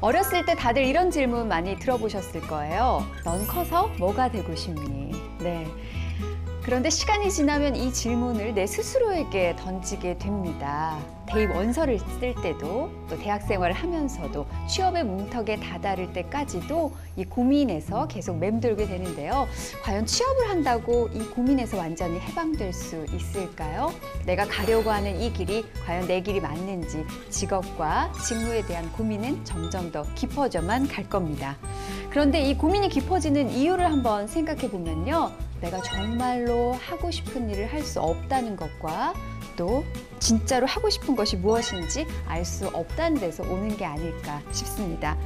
어렸을 때 다들 이런 질문 많이 들어보셨을 거예요. 넌 커서 뭐가 되고 싶니? 네. 그런데 시간이 지나면 이 질문을 내 스스로에게 던지게 됩니다. 대입 원서를 쓸 때도 또 대학 생활을 하면서도 취업의 문턱에 다다를 때까지도 이 고민에서 계속 맴돌게 되는데요. 과연 취업을 한다고 이 고민에서 완전히 해방될 수 있을까요? 내가 가려고 하는 이 길이 과연 내 길이 맞는지 직업과 직무에 대한 고민은 점점 더 깊어져만 갈 겁니다. 그런데 이 고민이 깊어지는 이유를 한번 생각해 보면요. 내가 정말로 하고 싶은 일을 할 수 없다는 것과 또 진짜로 하고 싶은 것이 무엇인지 알 수 없다는 데서 오는 게 아닐까 싶습니다.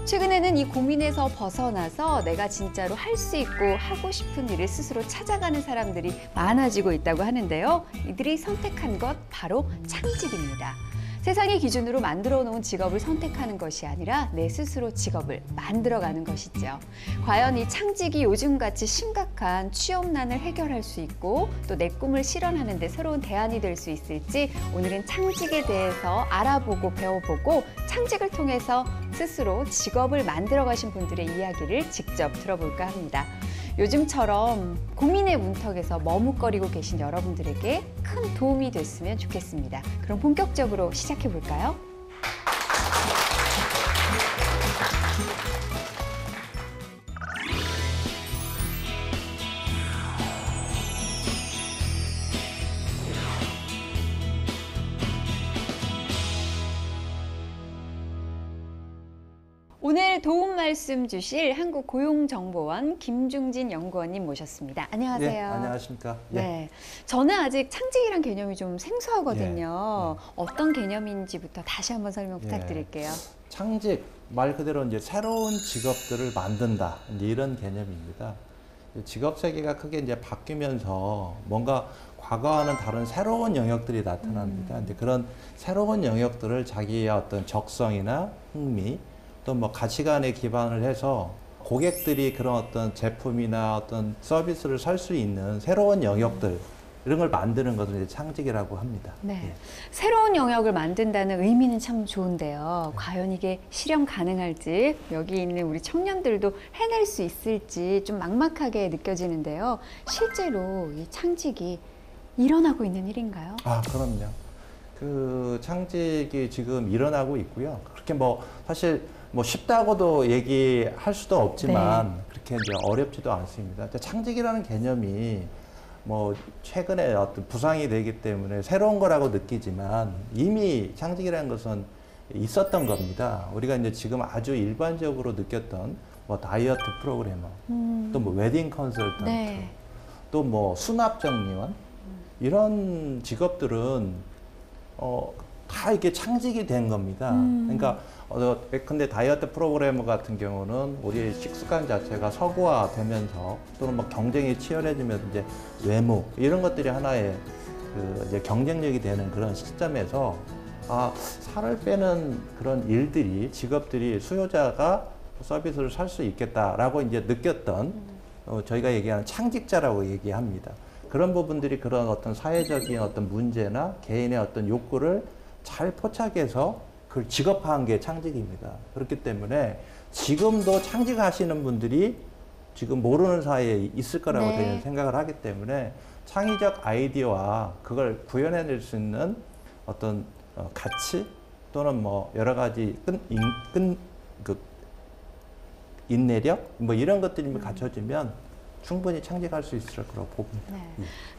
최근에는 이 고민에서 벗어나서 내가 진짜로 할 수 있고 하고 싶은 일을 스스로 찾아가는 사람들이 많아지고 있다고 하는데요. 이들이 선택한 것 바로 창직입니다. 세상의 기준으로 만들어 놓은 직업을 선택하는 것이 아니라 내 스스로 직업을 만들어가는 것이죠. 과연 이 창직이 요즘같이 심각한 취업난을 해결할 수 있고 또 내 꿈을 실현하는 데 새로운 대안이 될 수 있을지 오늘은 창직에 대해서 알아보고 배워보고 창직을 통해서 스스로 직업을 만들어 가신 분들의 이야기를 직접 들어볼까 합니다. 요즘처럼 고민의 문턱에서 머뭇거리고 계신 여러분들에게 큰 도움이 됐으면 좋겠습니다. 그럼 본격적으로 시작해 볼까요? 오늘 도움 말씀 주실 한국고용정보원 김중진 연구원님 모셨습니다. 안녕하세요. 네, 안녕하십니까. 네, 저는 아직 창직이란 개념이 좀 생소하거든요. 어떤 개념인지부터 다시 한번 설명 부탁드릴게요. 창직 말 그대로 이제 새로운 직업들을 만든다 이제 이런 개념입니다. 직업 세계가 크게 이제 바뀌면서 뭔가 과거와는 다른 새로운 영역들이 나타납니다. 이제 그런 새로운 영역들을 자기의 어떤 적성이나 흥미 또 뭐 가치관에 기반을 해서 고객들이 그런 어떤 제품이나 어떤 서비스를 살 수 있는 새로운 영역들 이런 걸 만드는 것을 이제 창직이라고 합니다. 네, 예. 새로운 영역을 만든다는 의미는 참 좋은데요. 과연 이게 실현 가능할지 여기 있는 우리 청년들도 해낼 수 있을지 좀 막막하게 느껴지는데요. 실제로 이 창직이 일어나고 있는 일인가요? 아, 그럼요. 그 창직이 지금 일어나고 있고요. 그렇게 뭐 사실 뭐 쉽다고도 얘기할 수도 없지만 그렇게 이제 어렵지도 않습니다. 창직이라는 개념이 뭐 최근에 어떤 부상이 되기 때문에 새로운 거라고 느끼지만 이미 창직이라는 것은 있었던 겁니다. 우리가 이제 지금 아주 일반적으로 느꼈던 뭐 다이어트 프로그래머, 또 뭐 웨딩 컨설턴트, 또 뭐 수납 정리원 이런 직업들은 다 이게 창직이 된 겁니다. 그러니까 근데 다이어트 프로그래머 같은 경우는 우리의 식습관 자체가 서구화되면서 또는 뭐 경쟁이 치열해지면서 이제 외모 이런 것들이 하나의 그 이제 경쟁력이 되는 그런 시점에서 살을 빼는 그런 일들이 직업들이 수요자가 서비스를 살 수 있겠다라고 이제 느꼈던 저희가 얘기하는 창직자라고 얘기합니다. 그런 부분들이 그런 어떤 사회적인 어떤 문제나 개인의 어떤 욕구를 잘 포착해서 그걸 직업화한 게 창직입니다. 그렇기 때문에 지금도 창직하시는 분들이 지금 모르는 사이에 있을 거라고 저희는 생각을 하기 때문에 창의적 아이디어와 그걸 구현해낼 수 있는 어떤 가치 또는 뭐 여러 가지 인내력 뭐 이런 것들이 갖춰지면 충분히 창직할 수 있을 거라고 봅니다.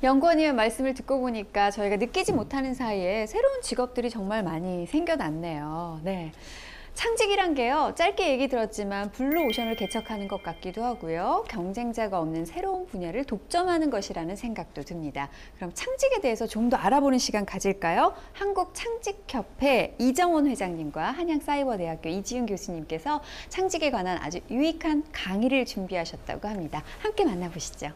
연구원님의 말씀을 듣고 보니까 저희가 느끼지 못하는 사이에 새로운 직업들이 정말 많이 생겨났네요. 네. 창직이란 게요, 짧게 얘기 들었지만 블루오션을 개척하는 것 같기도 하고요. 경쟁자가 없는 새로운 분야를 독점하는 것이라는 생각도 듭니다. 그럼 창직에 대해서 좀 더 알아보는 시간 가질까요? 한국창직협회 이정원 회장님과 한양사이버대학교 이지윤 교수님께서 창직에 관한 아주 유익한 강의를 준비하셨다고 합니다. 함께 만나보시죠.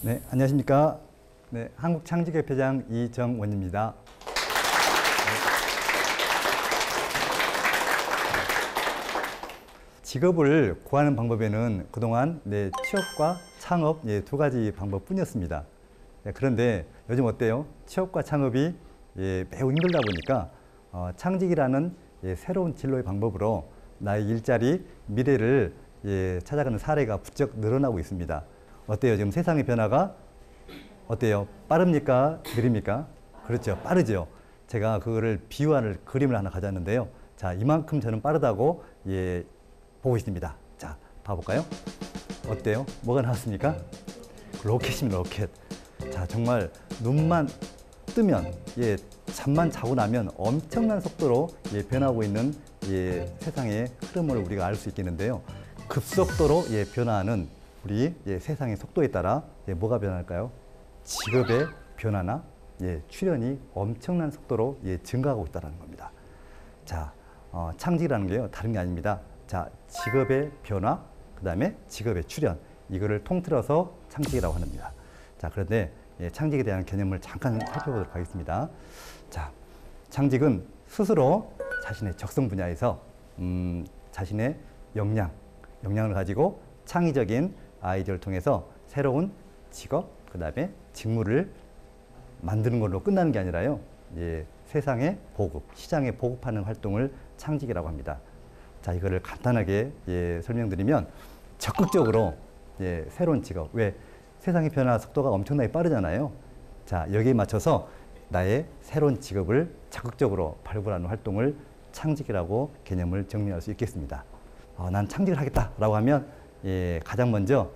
네, 안녕하십니까. 네, 한국창직협회장 이정원입니다. 직업을 구하는 방법에는 그동안 취업과 창업 두 가지 방법뿐이었습니다. 그런데 요즘 어때요? 취업과 창업이 매우 힘들다 보니까 창직이라는 새로운 진로의 방법으로 나의 일자리, 미래를 찾아가는 사례가 부쩍 늘어나고 있습니다. 어때요? 지금 세상의 변화가 어때요? 빠릅니까? 느립니까? 그렇죠. 빠르죠. 제가 그거를 비유하는 그림을 하나 가져왔는데요. 자, 이만큼 저는 빠르다고 보고 있습니다. 자, 봐볼까요? 어때요? 뭐가 나왔습니까? 로켓입니다, 로켓. 자, 정말 눈만 뜨면, 잠만 자고 나면 엄청난 속도로 변하고 있는 세상의 흐름을 우리가 알 수 있겠는데요. 급속도로 변화하는 우리 세상의 속도에 따라 뭐가 변할까요? 직업의 변화나 출현이 엄청난 속도로 증가하고 있다는 겁니다. 자, 창직이라는 게요, 다른 게 아닙니다. 자, 직업의 변화, 그 다음에 직업의 출현, 이거를 통틀어서 창직이라고 합니다. 자, 그런데 창직에 대한 개념을 잠깐 살펴보도록 하겠습니다. 자, 창직은 스스로 자신의 적성 분야에서 자신의 역량을 가지고 창의적인 아이디어를 통해서 새로운 직업, 그 다음에 직무를 만드는 걸로 끝나는 게 아니라요, 세상에 보급, 시장에 보급하는 활동을 창직이라고 합니다. 자, 이거를 간단하게 설명드리면 적극적으로 새로운 직업, 왜 세상의 변화 속도가 엄청나게 빠르잖아요. 자, 여기에 맞춰서 나의 새로운 직업을 적극적으로 발굴하는 활동을 창직이라고 개념을 정리할 수 있겠습니다. 난 창직을 하겠다라고 하면 가장 먼저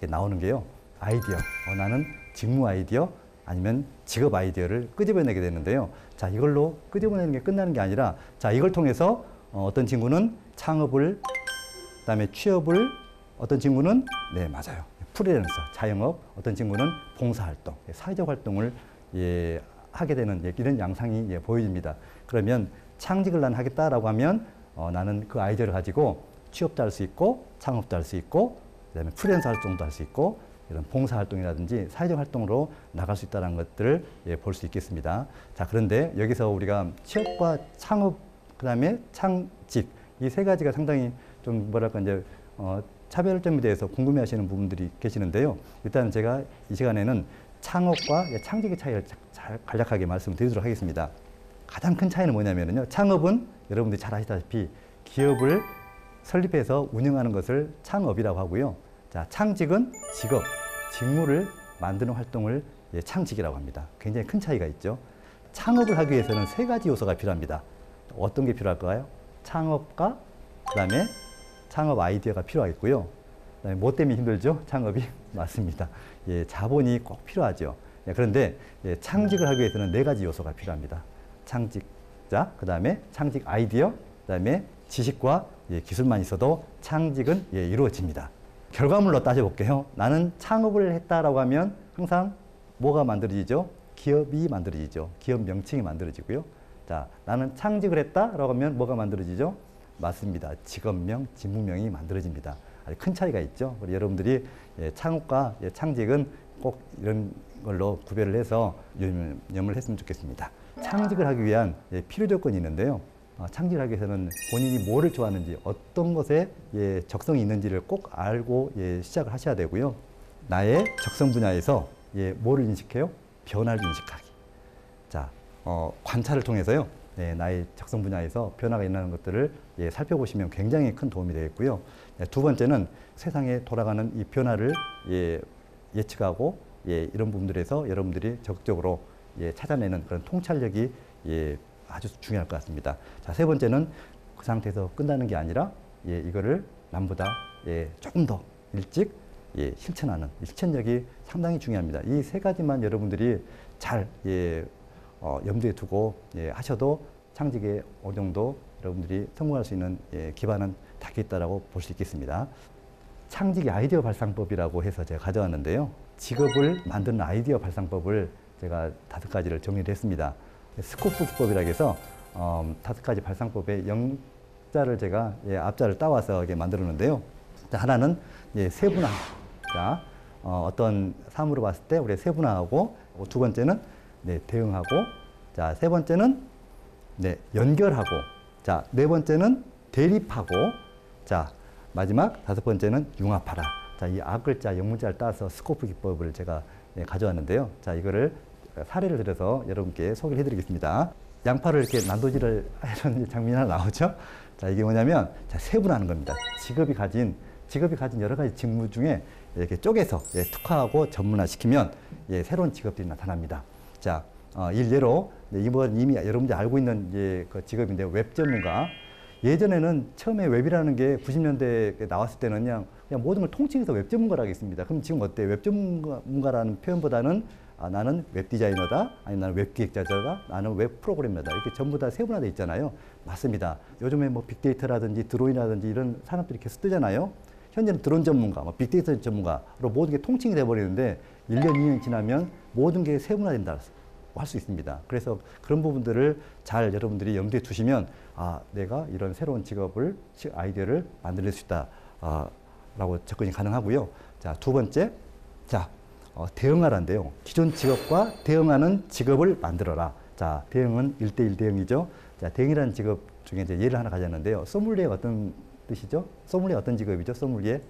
나오는 게요, 아이디어. 나는 직무 아이디어 아니면 직업 아이디어를 끄집어내게 되는데요. 자, 이걸로 끄집어내는 게 끝나는 게 아니라, 자, 이걸 통해서 어떤 친구는 창업을, 그다음에 취업을, 어떤 친구는 맞아요, 프리랜서, 자영업, 어떤 친구는 봉사활동, 사회적 활동을 하게 되는 이런 양상이 보여집니다. 그러면 창직을 난 하겠다라고 하면 나는 그 아이디어를 가지고 취업도 할 수 있고 창업도 할 수 있고 그다음에 프리랜서 활동도 할 수 있고 이런 봉사활동이라든지 사회적 활동으로 나갈 수 있다는 것들을 볼 수 있겠습니다. 자, 그런데 여기서 우리가 취업과 창업, 그 다음에 창직, 이 세 가지가 상당히 좀 뭐랄까 이제 차별점에 대해서 궁금해 하시는 부분들이 계시는데요. 일단 제가 이 시간에는 창업과 창직의 차이를 잘 간략하게 말씀드리도록 하겠습니다. 가장 큰 차이는 뭐냐면요, 창업은 여러분들이 잘 아시다시피 기업을 설립해서 운영하는 것을 창업이라고 하고요. 자, 창직은 직업, 직무를 만드는 활동을 창직이라고 합니다. 굉장히 큰 차이가 있죠. 창업을 하기 위해서는 세 가지 요소가 필요합니다. 어떤 게 필요할까요? 창업과 그다음에 창업 아이디어가 필요하겠고요. 그다음에 뭐 때문에 힘들죠? 창업이 맞습니다. 자본이 꼭 필요하죠. 그런데 창직을 하기 위해서는 네 가지 요소가 필요합니다. 창직자, 그다음에 창직 아이디어, 그다음에 지식과 기술만 있어도 창직은 이루어집니다. 결과물로 따져볼게요. 나는 창업을 했다라고 하면 항상 뭐가 만들어지죠? 기업이 만들어지죠. 기업 명칭이 만들어지고요. 자, 나는 창직을 했다라고 하면 뭐가 만들어지죠? 맞습니다. 직업명, 직무명이 만들어집니다. 아주 큰 차이가 있죠. 여러분들이 창업과 창직은 꼭 이런 걸로 구별을 해서 유념을 했으면 좋겠습니다. 창직을 하기 위한 필요 조건이 있는데요. 창직을 하기 위해서는 본인이 뭐를 좋아하는지, 어떤 것에 적성이 있는지를 꼭 알고 시작을 하셔야 되고요. 나의 적성 분야에서 뭐를 인식해요? 변화를 인식하기. 자, 관찰을 통해서요, 나의 적성 분야에서 변화가 있는 것들을 살펴보시면 굉장히 큰 도움이 되겠고요. 두 번째는 세상에 돌아가는 이 변화를 예측하고 이런 부분들에서 여러분들이 적극적으로 찾아내는 그런 통찰력이 아주 중요할 것 같습니다. 자, 세 번째는 그 상태에서 끝나는 게 아니라 이거를 남보다 조금 더 일찍 실천하는 실천력이 상당히 중요합니다. 이 세 가지만 여러분들이 잘 염두에 두고 하셔도 창직에 어느 정도 여러분들이 성공할 수 있는 기반은 닦여 있다고 볼 수 있겠습니다. 창직의 아이디어 발상법이라고 해서 제가 가져왔는데요. 직업을 만드는 아이디어 발상법을 제가 5가지를 정리를 했습니다. 스코프 기법이라고 해서 5가지 발상법의 영자를 제가 앞자를 따와서 이렇게 만들었는데요. 하나는 세분화. 자, 어떤 사물을 봤을 때 우리 세분화하고, 두 번째는 네, 대응하고, 자, 세 번째는 네, 연결하고, 자, 네 번째는 대립하고, 자, 마지막 다섯 번째는 융합하라. 자, 이 앞글자, 영문자를 따서 스코프 기법을 제가 네, 가져왔는데요. 자, 이거를 사례를 들어서 여러분께 소개를 해드리겠습니다. 양파를 이렇게 난도질을 하는 장면이 하나 나오죠. 자, 이게 뭐냐면, 자, 세분화하는 겁니다. 직업이 가진 여러 가지 직무 중에 이렇게 쪼개서 예, 특화하고 전문화시키면 예, 새로운 직업들이 나타납니다. 자, 일례로 이번 이미 여러분들이 알고 있는 예, 그 직업인데 웹 전문가. 예전에는 처음에 웹이라는 게 90년대에 나왔을 때는 그냥 모든 걸 통칭해서 웹 전문가라고 했습니다. 그럼 지금 어때요? 웹 전문가라는 표현보다는 나는 웹 디자이너다, 아니 나는 웹 기획자다, 나는 웹 프로그래머다, 이렇게 전부 다 세분화되어 있잖아요. 맞습니다. 요즘에 뭐 빅데이터라든지 드론이라든지 이런 산업들이 계속 뜨잖아요. 현재는 드론 전문가, 뭐 빅데이터 전문가로 모든 게 통칭이 돼버리는데 1년, 2년 지나면 모든 게 세분화된다 할 수 있습니다. 그래서 그런 부분들을 잘 여러분들이 염두에 두시면 내가 이런 새로운 직업을, 아이디어를 만들어낼 수 있다 라고 접근이 가능하고요. 자, 두 번째, 자, 대응하라인데요. 기존 직업과 대응하는 직업을 만들어라. 자, 대응은 1대1 대응이죠. 자, 대응이라는 직업 중에 이제 예를 하나 가졌는데요. 소믈리에가 어떤 뜻이죠? 소믈리에 어떤 직업이죠? 소믈리에?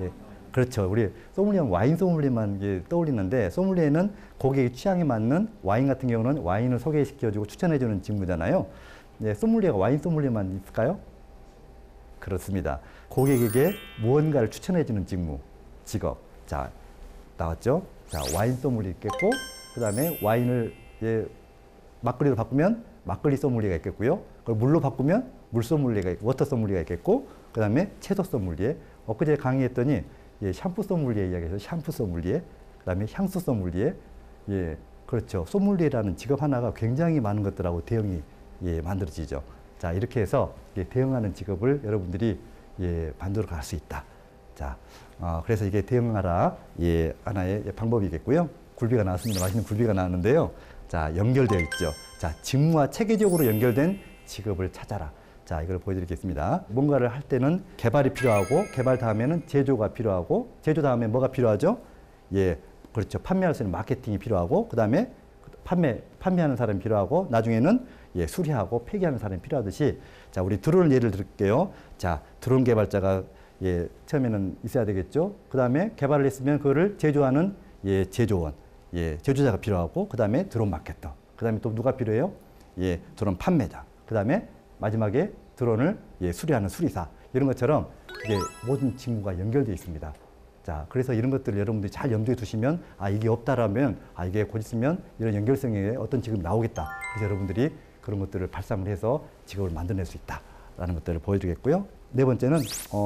예. 그렇죠. 우리 소믈리에는 와인 소믈리에만 떠올리는데, 소믈리에는 고객의 취향에 맞는 와인 같은 경우는 와인을 소개시켜주고 추천해주는 직무잖아요. 네, 소믈리에가 와인 소믈리에만 있을까요? 그렇습니다. 고객에게 무언가를 추천해주는 직무, 직업. 자, 나왔죠? 자, 와인 소믈리에 있겠고, 그 다음에 와인을 막걸리로 바꾸면 막걸리 소믈리에가 있겠고요. 그걸 물로 바꾸면 물 소믈리에가 있고, 워터 소믈리에가 있겠고, 그 다음에 채소 소믈리에. 엊그제 강의했더니 샴푸 소믈리에 이야기해서 샴푸 소믈리에, 그 다음에 향수 소믈리에. 예, 그렇죠. 소믈리에라는 직업 하나가 굉장히 많은 것들하고 대응이 만들어지죠. 자, 이렇게 해서 대응하는 직업을 여러분들이 만들어 갈 수 있다. 자, 그래서 이게 대응하라 하나의 방법이겠고요. 굴비가 나왔습니다. 맛있는 굴비가 나왔는데요. 자, 연결되어 있죠. 자, 직무와 체계적으로 연결된 직업을 찾아라. 자, 이걸 보여드리겠습니다. 뭔가를 할 때는 개발이 필요하고, 개발 다음에는 제조가 필요하고, 제조 다음에 뭐가 필요하죠? 예, 그렇죠. 판매할 수 있는 마케팅이 필요하고, 그 다음에 판매하는 사람이 필요하고, 나중에는 수리하고 폐기하는 사람이 필요하듯이, 자, 우리 드론을 예를 들게요. 자, 드론 개발자가 처음에는 있어야 되겠죠. 그 다음에 개발을 했으면 그거를 제조하는 제조원, 제조자가 필요하고, 그 다음에 드론 마케터, 그 다음에 또 누가 필요해요? 드론 판매자, 그 다음에 마지막에 드론을 수리하는 수리사. 이런 것처럼 이게 모든 직무가 연결되어 있습니다. 자, 그래서 이런 것들을 여러분들이 잘 염두에 두시면, 이게 없다라면, 이게 곧 있으면 이런 연결성에 어떤 직업이 나오겠다. 그래서 여러분들이 그런 것들을 발상을 해서 직업을 만들어낼 수 있다라는 것들을 보여주겠고요. 네 번째는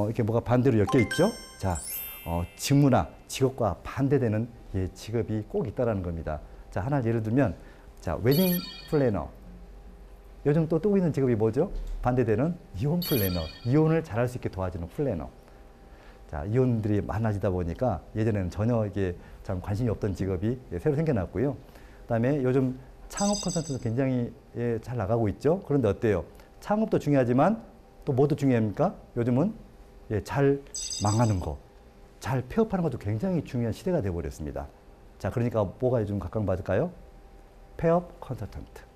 이렇게 뭐가 반대로 엮여 있죠. 자, 직무나 직업과 반대되는 직업이 꼭 있다라는 겁니다. 자, 하나 예를 들면, 자, 웨딩 플래너. 요즘 또 뜨고 있는 직업이 뭐죠? 반대되는 이혼 플래너. 이혼을 잘할 수 있게 도와주는 플래너. 자, 이혼들이 많아지다 보니까 예전에는 전혀 이게 참 관심이 없던 직업이 새로 생겨났고요. 그다음에 요즘 창업 컨설턴트 굉장히 잘 나가고 있죠. 그런데 어때요? 창업도 중요하지만 또 뭐도 중요합니까? 요즘은 잘 망하는 거, 잘 폐업하는 것도 굉장히 중요한 시대가 되어버렸습니다. 자, 그러니까 뭐가 요즘 각광받을까요? 폐업 컨설턴트.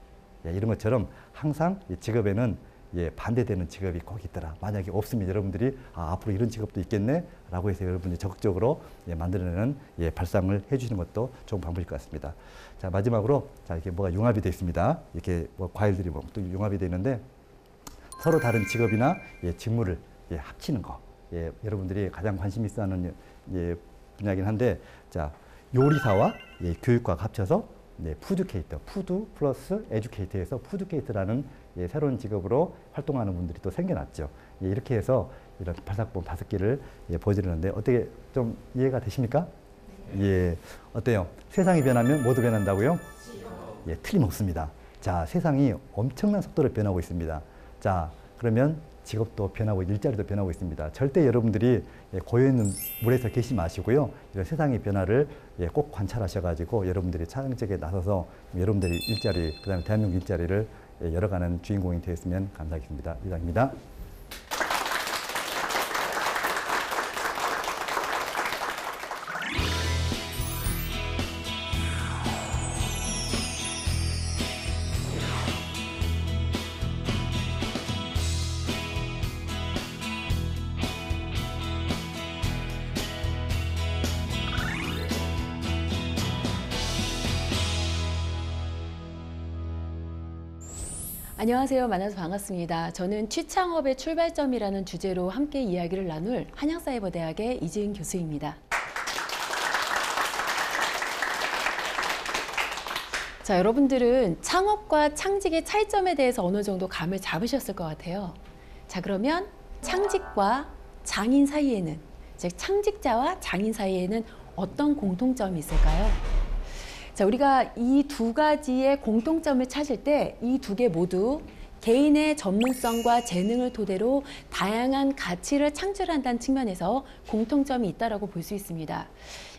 이런 것처럼 항상 이 직업에는 반대되는 직업이 꼭 있더라. 만약에 없으면 여러분들이 앞으로 이런 직업도 있겠네 라고 해서 여러분들이 적극적으로 만들어내는 발상을 해주시는 것도 좋은 방법일 것 같습니다. 자, 마지막으로 자, 이렇게 뭐가 융합이 되어 있습니다. 이렇게 뭐 과일들이 또 융합이 되어 있는데, 서로 다른 직업이나 직무를 합치는 거. 여러분들이 가장 관심 있어 하는 분야이긴 한데, 자, 요리사와 교육과가 합쳐서 푸드케이터, 푸드 플러스 에듀케이터에서 푸드케이터라는 새로운 직업으로 활동하는 분들이 또 생겨났죠. 이렇게 해서 이런 발사법 5개를 보여드리는데 어떻게 좀 이해가 되십니까? 어때요? 세상이 변하면 뭐도 변한다고요? 틀림없습니다. 자, 세상이 엄청난 속도로 변하고 있습니다. 자, 그러면 직업도 변하고 일자리도 변하고 있습니다. 절대 여러분들이 고여있는 물에서 계시지 마시고요. 이런 세상의 변화를 꼭 관찰하셔가지고 여러분들이 창작에 나서서 여러분들이 일자리, 그 다음에 대한민국 일자리를 열어가는 주인공이 되었으면 감사하겠습니다. 이상입니다. 안녕하세요. 만나서 반갑습니다. 저는 취창업의 출발점이라는 주제로 함께 이야기를 나눌 한양사이버대학의 이지은 교수입니다. 자, 여러분들은 창업과 창직의 차이점에 대해서 어느 정도 감을 잡으셨을 것 같아요. 자, 그러면 창직과 장인 사이에는, 즉 창직자와 장인 사이에는 어떤 공통점이 있을까요? 자, 우리가 이 두 가지의 공통점을 찾을 때 이 두 개 모두 개인의 전문성과 재능을 토대로 다양한 가치를 창출한다는 측면에서 공통점이 있다고 볼 수 있습니다.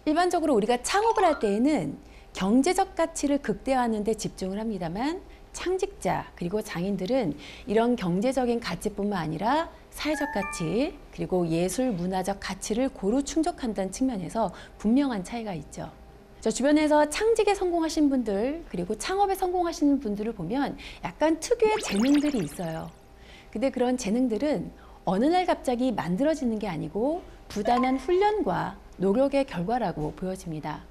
일반적으로 우리가 창업을 할 때에는 경제적 가치를 극대화하는 데 집중을 합니다만, 창직자 그리고 장인들은 이런 경제적인 가치뿐만 아니라 사회적 가치 그리고 예술 문화적 가치를 고루 충족한다는 측면에서 분명한 차이가 있죠. 저 주변에서 창직에 성공하신 분들 그리고 창업에 성공하시는 분들을 보면 약간 특유의 재능들이 있어요. 근데 그런 재능들은 어느 날 갑자기 만들어지는 게 아니고 부단한 훈련과 노력의 결과라고 보여집니다.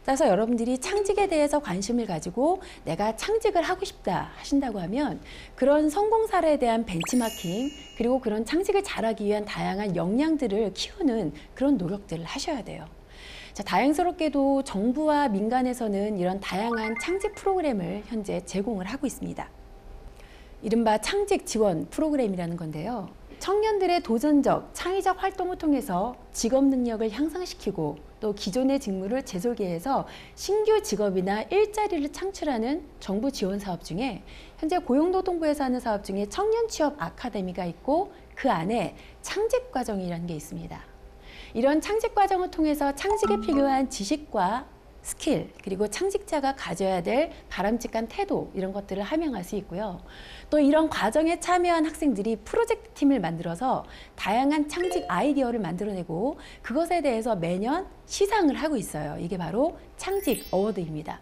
따라서 여러분들이 창직에 대해서 관심을 가지고 내가 창직을 하고 싶다 하신다고 하면 그런 성공 사례에 대한 벤치마킹 그리고 그런 창직을 잘하기 위한 다양한 역량들을 키우는 그런 노력들을 하셔야 돼요. 자, 다행스럽게도 정부와 민간에서는 이런 다양한 창직 프로그램을 현재 제공을 하고 있습니다. 이른바 창직 지원 프로그램이라는 건데요. 청년들의 도전적, 창의적 활동을 통해서 직업 능력을 향상시키고 또 기존의 직무를 재설계해서 신규 직업이나 일자리를 창출하는 정부 지원 사업 중에 현재 고용노동부에서 하는 사업 중에 청년 취업 아카데미가 있고 그 안에 창직 과정이라는 게 있습니다. 이런 창직 과정을 통해서 창직에 필요한 지식과 스킬 그리고 창직자가 가져야 될 바람직한 태도 이런 것들을 함양할 수 있고요. 또 이런 과정에 참여한 학생들이 프로젝트 팀을 만들어서 다양한 창직 아이디어를 만들어내고 그것에 대해서 매년 시상을 하고 있어요. 이게 바로 창직 어워드입니다.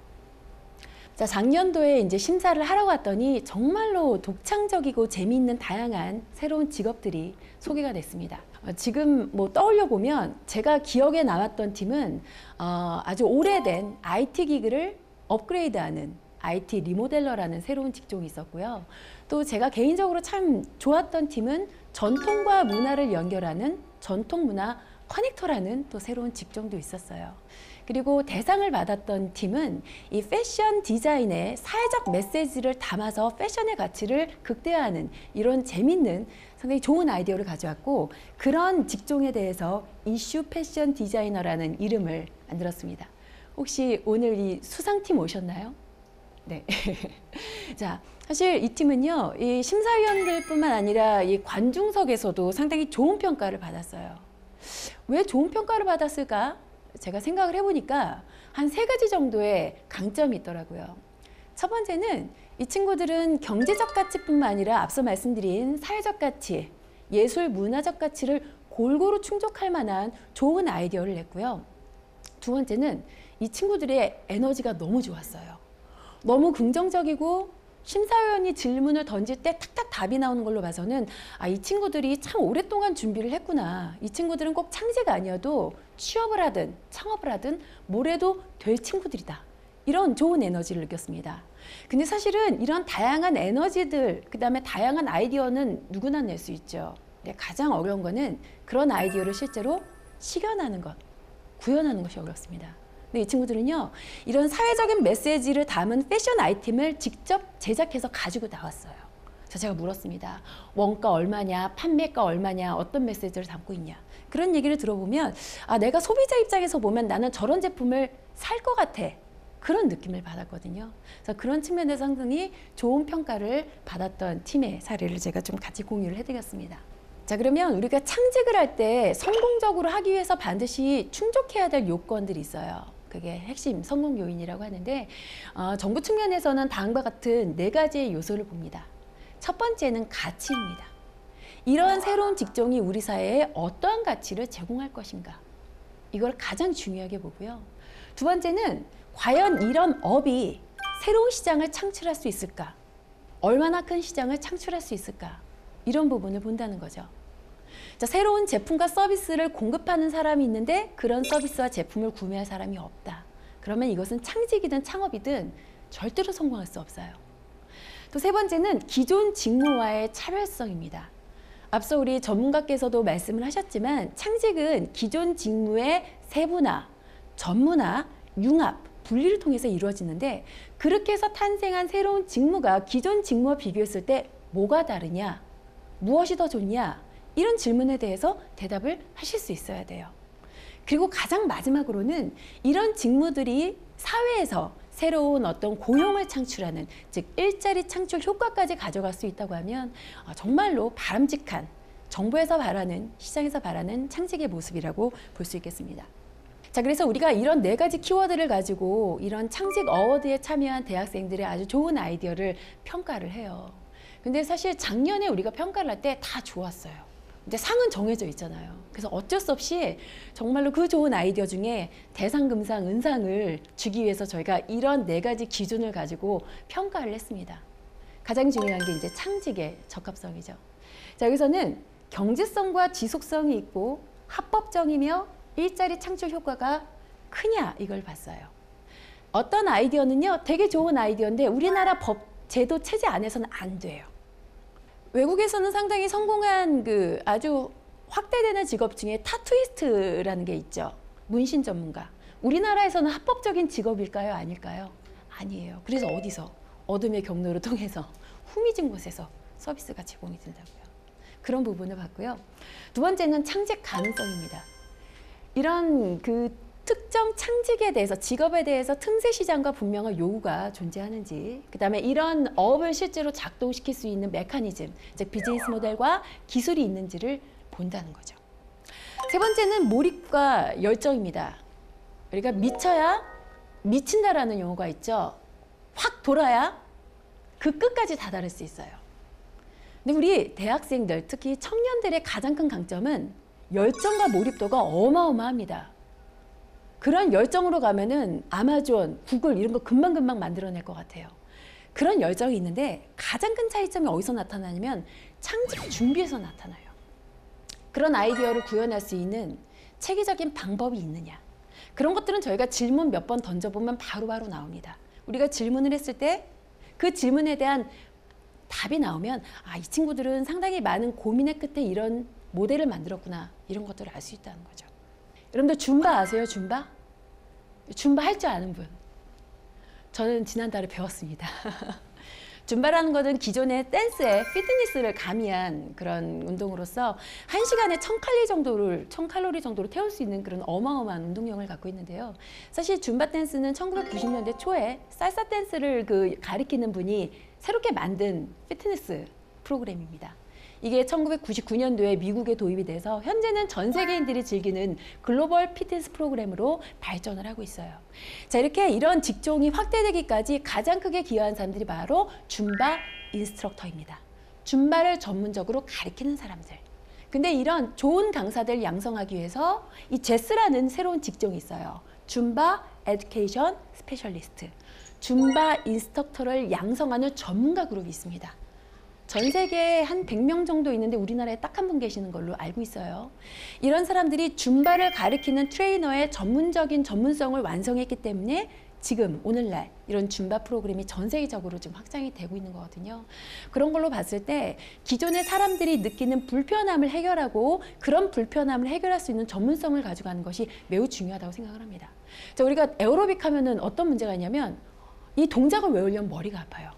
자, 작년도에 이제 심사를 하러 갔더니 정말로 독창적이고 재미있는 다양한 새로운 직업들이 소개가 됐습니다. 지금 뭐 떠올려 보면 제가 기억에 남았던 팀은 아주 오래된 IT 기기를 업그레이드하는 IT 리모델러라는 새로운 직종이 있었고요. 또 제가 개인적으로 참 좋았던 팀은 전통과 문화를 연결하는 전통문화 커넥터라는 또 새로운 직종도 있었어요. 그리고 대상을 받았던 팀은 이 패션 디자인의 사회적 메시지를 담아서 패션의 가치를 극대화하는 이런 재밌는 상당히 좋은 아이디어를 가져왔고 그런 직종에 대해서 이슈 패션 디자이너라는 이름을 만들었습니다. 혹시 오늘 이 수상팀 오셨나요? 네. 자, 사실 이 팀은요, 이 심사위원들뿐만 아니라 이 관중석에서도 상당히 좋은 평가를 받았어요. 왜 좋은 평가를 받았을까? 제가 생각을 해보니까 한 3가지 정도의 강점이 있더라고요. 첫 번째는 이 친구들은 경제적 가치뿐만 아니라 앞서 말씀드린 사회적 가치, 예술 문화적 가치를 골고루 충족할 만한 좋은 아이디어를 냈고요. 두 번째는 이 친구들의 에너지가 너무 좋았어요. 너무 긍정적이고 심사위원이 질문을 던질 때 탁탁 답이 나오는 걸로 봐서는 이 친구들이 참 오랫동안 준비를 했구나. 이 친구들은 꼭 창직 아니어도 취업을 하든 창업을 하든 뭘 해도 될 친구들이다. 이런 좋은 에너지를 느꼈습니다. 근데 사실은 이런 다양한 에너지들, 그 다음에 다양한 아이디어는 누구나 낼 수 있죠. 근데 가장 어려운 거는 그런 아이디어를 실제로 실현하는 것, 구현하는 것이 어렵습니다. 근데 이 친구들은요, 이런 사회적인 메시지를 담은 패션 아이템을 직접 제작해서 가지고 나왔어요. 그래서 제가 물었습니다. 원가 얼마냐, 판매가 얼마냐, 어떤 메시지를 담고 있냐. 그런 얘기를 들어보면 내가 소비자 입장에서 보면 나는 저런 제품을 살 것 같아. 그런 느낌을 받았거든요. 그래서 그런 측면에서 상당히 좋은 평가를 받았던 팀의 사례를 제가 좀 같이 공유를 해드렸습니다. 자, 그러면 우리가 창직을 할 때 성공적으로 하기 위해서 반드시 충족해야 될 요건들이 있어요. 그게 핵심 성공 요인이라고 하는데 정부 측면에서는 다음과 같은 4가지의 요소를 봅니다. 첫 번째는 가치입니다. 이러한 새로운 직종이 우리 사회에 어떠한 가치를 제공할 것인가. 이걸 가장 중요하게 보고요. 두 번째는 과연 이런 업이 새로운 시장을 창출할 수 있을까? 얼마나 큰 시장을 창출할 수 있을까? 이런 부분을 본다는 거죠. 자, 새로운 제품과 서비스를 공급하는 사람이 있는데 그런 서비스와 제품을 구매할 사람이 없다. 그러면 이것은 창직이든 창업이든 절대로 성공할 수 없어요. 또 세 번째는 기존 직무와의 차별성입니다. 앞서 우리 전문가께서도 말씀을 하셨지만 창직은 기존 직무의 세분화, 전문화, 융합, 분리를 통해서 이루어지는데 그렇게 해서 탄생한 새로운 직무가 기존 직무와 비교했을 때 뭐가 다르냐, 무엇이 더 좋냐 이런 질문에 대해서 대답을 하실 수 있어야 돼요. 그리고 가장 마지막으로는 이런 직무들이 사회에서 새로운 어떤 고용을 창출하는, 즉 일자리 창출 효과까지 가져갈 수 있다고 하면 정말로 바람직한 정부에서 바라는, 시장에서 바라는 창직의 모습이라고 볼 수 있겠습니다. 자, 그래서 우리가 이런 4가지 키워드를 가지고 이런 창직 어워드에 참여한 대학생들의 아주 좋은 아이디어를 평가를 해요. 근데 사실 작년에 우리가 평가를 할 때 다 좋았어요. 근데 상은 정해져 있잖아요. 그래서 어쩔 수 없이 정말로 그 좋은 아이디어 중에 대상, 금상, 은상을 주기 위해서 저희가 이런 4가지 기준을 가지고 평가를 했습니다. 가장 중요한 게 이제 창직의 적합성이죠. 자, 여기서는 경제성과 지속성이 있고 합법적이며 일자리 창출 효과가 크냐 이걸 봤어요. 어떤 아이디어는요 되게 좋은 아이디어인데 우리나라 법, 제도, 체제 안에서는 안 돼요. 외국에서는 상당히 성공한 그 아주 확대되는 직업 중에 타투이스트라는 게 있죠. 문신 전문가. 우리나라에서는 합법적인 직업일까요? 아닐까요? 아니에요. 그래서 어디서? 어둠의 경로를 통해서 후미진 곳에서 서비스가 제공이 된다고요. 그런 부분을 봤고요. 두 번째는 창직 가능성입니다. 이런 그 특정 창직에 대해서, 직업에 대해서 틈새 시장과 분명한 요구가 존재하는지, 그 다음에 이런 업을 실제로 작동시킬 수 있는 메커니즘, 즉 비즈니스 모델과 기술이 있는지를 본다는 거죠. 세 번째는 몰입과 열정입니다. 우리가 미쳐야 미친다라는 용어가 있죠. 확 돌아야 그 끝까지 다다를 수 있어요. 근데 우리 대학생들, 특히 청년들의 가장 큰 강점은 열정과 몰입도가 어마어마합니다. 그런 열정으로 가면은 아마존, 구글 이런 거 금방금방 만들어낼 것 같아요. 그런 열정이 있는데 가장 큰 차이점이 어디서 나타나냐면 창직 준비에서 나타나요. 그런 아이디어를 구현할 수 있는 체계적인 방법이 있느냐. 그런 것들은 저희가 질문 몇 번 던져보면 바로바로 나옵니다. 우리가 질문을 했을 때 그 질문에 대한 답이 나오면 이 친구들은 상당히 많은 고민의 끝에 이런 모델을 만들었구나. 이런 것들을 알 수 있다는 거죠. 여러분들 줌바 아세요? 줌바? 줌바 할 줄 아는 분? 저는 지난달에 배웠습니다. 줌바라는 것은 기존의 댄스에 피트니스를 가미한 그런 운동으로서 1시간에 1000칼로리 정도를 태울 수 있는 그런 어마어마한 운동량을 갖고 있는데요. 사실 줌바 댄스는 1990년대 초에 살사 댄스를 가리키는 분이 새롭게 만든 피트니스 프로그램입니다. 이게 1999년도에 미국에 도입이 돼서 현재는 전 세계인들이 즐기는 글로벌 피트니스 프로그램으로 발전을 하고 있어요. 자, 이렇게 이런 직종이 확대되기까지 가장 크게 기여한 사람들이 바로 줌바 인스트럭터입니다. 줌바를 전문적으로 가리키는 사람들. 근데 이런 좋은 강사들 양성하기 위해서 이 제스라는 새로운 직종이 있어요. 줌바 에듀케이션 스페셜리스트. 줌바 인스트럭터를 양성하는 전문가 그룹이 있습니다. 전 세계에 한 100명 정도 있는데 우리나라에 딱 한 분 계시는 걸로 알고 있어요. 이런 사람들이 줌바를 가리키는 트레이너의 전문적인 전문성을 완성했기 때문에 지금 오늘날 이런 줌바 프로그램이 전 세계적으로 좀 확장이 되고 있는 거거든요. 그런 걸로 봤을 때 기존의 사람들이 느끼는 불편함을 해결하고 그런 불편함을 해결할 수 있는 전문성을 가져가는 것이 매우 중요하다고 생각을 합니다. 자, 우리가 에어로빅 하면은 어떤 문제가 있냐면 이 동작을 외우려면 머리가 아파요.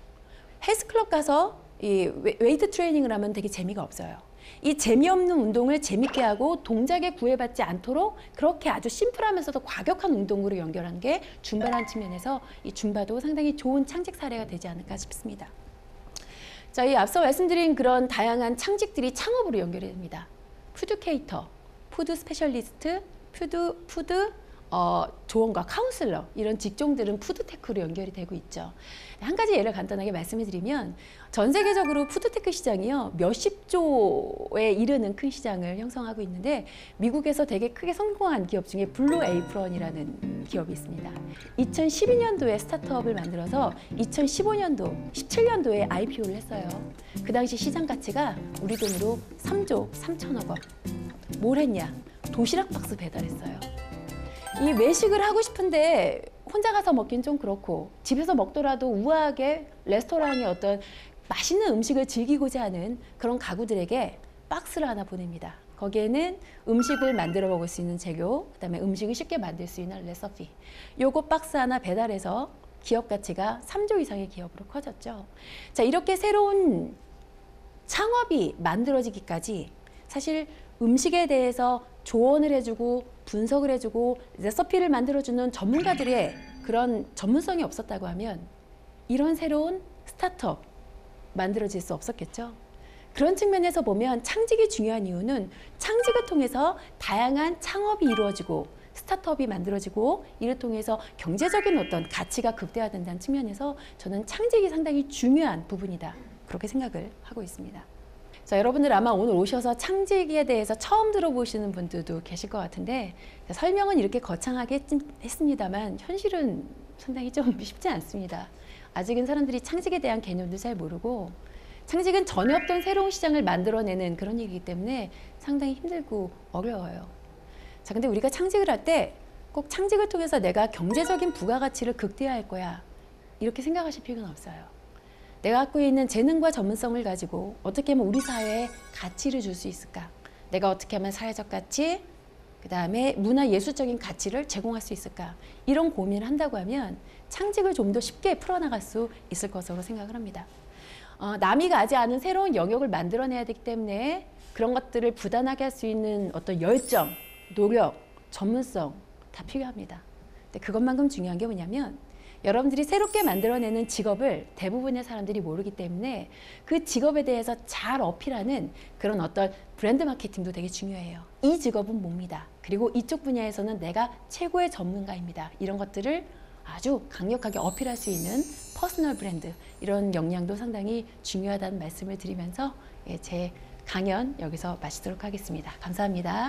헬스클럽 가서 이 웨이트 트레이닝을 하면 되게 재미가 없어요. 이 재미없는 운동을 재밌게 하고 동작에 구애받지 않도록 그렇게 아주 심플하면서도 과격한 운동으로 연결하는 게 줌바라는 측면에서 이 줌바도 상당히 좋은 창직 사례가 되지 않을까 싶습니다. 자, 이 앞서 말씀드린 그런 다양한 창직들이 창업으로 연결이 됩니다. 푸드케이터, 푸드 스페셜리스트, 푸드 조언과 카운슬러 이런 직종들은 푸드테크로 연결이 되고 있죠. 한 가지 예를 간단하게 말씀을 드리면 전 세계적으로 푸드테크 시장이요 몇십 조에 이르는 큰 시장을 형성하고 있는데 미국에서 되게 크게 성공한 기업 중에 블루 에이프런이라는 기업이 있습니다. 2012년도에 스타트업을 만들어서 2015년도, 17년도에 IPO를 했어요. 그 당시 시장 가치가 우리 돈으로 3조 3천억 원. 뭘 했냐? 도시락 박스 배달했어요. 이 외식을 하고 싶은데 혼자 가서 먹긴 좀 그렇고 집에서 먹더라도 우아하게 레스토랑의 어떤 맛있는 음식을 즐기고자 하는 그런 가구들에게 박스를 하나 보냅니다. 거기에는 음식을 만들어 먹을 수 있는 재료, 그다음에 음식을 쉽게 만들 수 있는 레시피. 요거 박스 하나 배달해서 기업 가치가 3조 이상의 기업으로 커졌죠. 자, 이렇게 새로운 창업이 만들어지기까지 사실 음식에 대해서 조언을 해주고 분석을 해주고 레시피를 만들어주는 전문가들의 그런 전문성이 없었다고 하면 이런 새로운 스타트업 만들어질 수 없었겠죠. 그런 측면에서 보면 창직이 중요한 이유는 창직을 통해서 다양한 창업이 이루어지고 스타트업이 만들어지고 이를 통해서 경제적인 어떤 가치가 극대화된다는 측면에서 저는 창직이 상당히 중요한 부분이다. 그렇게 생각을 하고 있습니다. 자, 여러분들 아마 오늘 오셔서 창직에 대해서 처음 들어보시는 분들도 계실 것 같은데 설명은 이렇게 거창하게 했습니다만 현실은 상당히 좀 쉽지 않습니다. 아직은 사람들이 창직에 대한 개념도 잘 모르고 창직은 전혀 없던 새로운 시장을 만들어내는 그런 얘기이기 때문에 상당히 힘들고 어려워요. 자, 근데 우리가 창직을 할 때 꼭 창직을 통해서 내가 경제적인 부가가치를 극대화할 거야 이렇게 생각하실 필요는 없어요. 내가 갖고 있는 재능과 전문성을 가지고 어떻게 하면 우리 사회에 가치를 줄 수 있을까? 내가 어떻게 하면 사회적 가치, 그 다음에 문화예술적인 가치를 제공할 수 있을까? 이런 고민을 한다고 하면 창직을 좀 더 쉽게 풀어나갈 수 있을 것으로 생각을 합니다. 남이 가지 않은 새로운 영역을 만들어내야 되기 때문에 그런 것들을 부단하게 할 수 있는 어떤 열정, 노력, 전문성 다 필요합니다. 근데 그것만큼 중요한 게 뭐냐면 여러분들이 새롭게 만들어내는 직업을 대부분의 사람들이 모르기 때문에 그 직업에 대해서 잘 어필하는 그런 어떤 브랜드 마케팅도 되게 중요해요. 이 직업은 뭡니다. 그리고 이쪽 분야에서는 내가 최고의 전문가입니다. 이런 것들을 아주 강력하게 어필할 수 있는 퍼스널 브랜드, 이런 역량도 상당히 중요하다는 말씀을 드리면서 제 강연 여기서 마치도록 하겠습니다. 감사합니다.